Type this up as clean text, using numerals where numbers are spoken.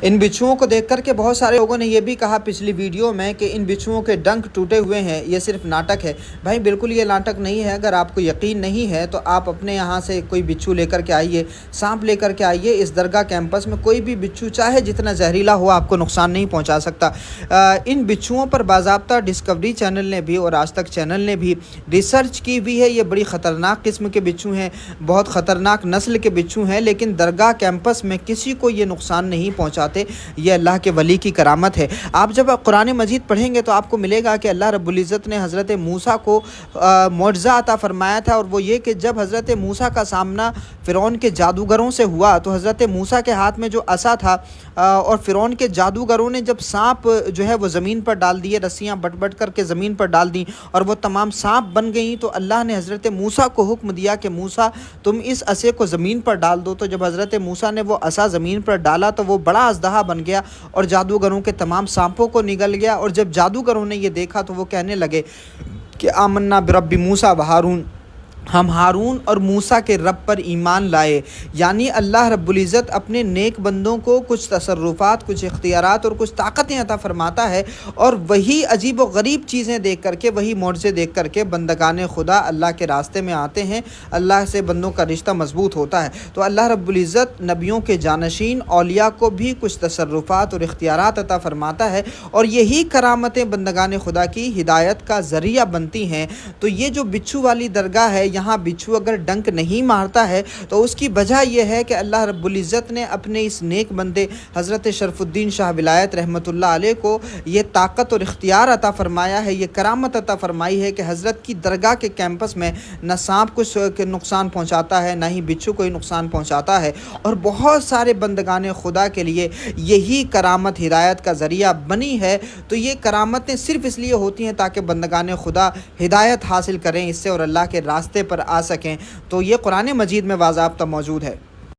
ان بچھوؤں کو دیکھ کر کے بہت سارے لوگوں نے یہ بھی کہا پچھلی ویڈیو میں کہ ان بچھوؤں کے ڈنک ٹوٹے ہوئے ہیں، یہ صرف ناٹک ہے۔ بھائی بالکل یہ ناٹک نہیں ہے۔ اگر آپ کو یقین نہیں ہے تو آپ اپنے یہاں سے کوئی بچھو لے کر کے آئیے، سانپ لے کر کے آئیے۔ اس درگاہ کیمپس میں کوئی بھی بچھو چاہے جتنا زہریلا ہو آپ کو نقصان نہیں پہنچا سکتا۔ ان بچھوؤں پر باضابطہ ڈسکوری چینل نے بھی اور آج تک چینل نے بھی ریسرچ کی بھی ہے۔ یہ بڑی خطرناک قسم کے بچھو ہیں، بہت خطرناک نسل کے بچھو ہیں، لیکن درگاہ کیمپس میں کسی کو یہ نقصان نہیں پہنچاتے۔ یہ اللہ کے ولی کی کرامت ہے۔ آپ جب قرآن مجید پڑھیں گے تو آپ کو ملے گا کہ اللہ رب العزت نے حضرت موسیٰ کو معجزہ عطا فرمایا تھا، اور وہ یہ کہ جب حضرت موسیٰ کا سامنا فرعون کے جادوگروں سے ہوا تو حضرت موسیٰ کے ہاتھ میں جو عصا تھا اور فرعون کے جادوگروں نے جب سانپ جو ہے وہ زمین پر ڈال دیے، رسیاں بٹ بٹ کر کے زمین پر ڈال دیں اور وہ تمام سانپ بن گئیں، تو اللہ نے حضرت موسیٰ کو حکم دیا کہ موسیٰ تم اس عصے کو زمین پر ڈال دو۔ تو جب حضرت موسیٰ نے وہ عصا زمین پر ڈالا تو وہ بڑا اژدہا بن گیا اور جادوگروں کے تمام سانپوں کو نگل گیا۔ اور جب جادوگروں نے یہ دیکھا تو وہ کہنے لگے کہ آمنا برب موسیٰ و ہارون، ہم ہارون اور موسیٰ کے رب پر ایمان لائے۔ یعنی اللہ رب العزت اپنے نیک بندوں کو کچھ تصرفات، کچھ اختیارات اور کچھ طاقتیں عطا فرماتا ہے، اور وہی عجیب و غریب چیزیں دیکھ کر کے، وہی معجزے دیکھ کر کے بندگان خدا اللہ کے راستے میں آتے ہیں، اللہ سے بندوں کا رشتہ مضبوط ہوتا ہے۔ تو اللہ رب العزت نبیوں کے جانشین اولیاء کو بھی کچھ تصرفات اور اختیارات عطا فرماتا ہے، اور یہی کرامتیں بندگان خدا کی ہدایت کا ذریعہ بنتی ہیں۔ تو یہ جو بچھو والی درگاہ ہے، یہاں بچھو اگر ڈنک نہیں مارتا ہے تو اس کی وجہ یہ ہے کہ اللہ رب العزت نے اپنے اس نیک بندے حضرت شرف الدین شاہ ولایت رحمۃ اللہ علیہ کو یہ طاقت اور اختیار عطا فرمایا ہے، یہ کرامت عطا فرمائی ہے کہ حضرت کی درگاہ کے کیمپس میں نہ سانپ کو نقصان پہنچاتا ہے، نہ ہی بچھو کوئی نقصان پہنچاتا ہے، اور بہت سارے بندگان خدا کے لیے یہی کرامت ہدایت کا ذریعہ بنی ہے۔ تو یہ کرامتیں صرف اس لیے ہوتی ہیں تاکہ بندگان خدا ہدایت حاصل کریں اس سے اور اللہ کے راستے پر آ سکیں۔ تو یہ قرآن مجید میں باضابطہ موجود ہے۔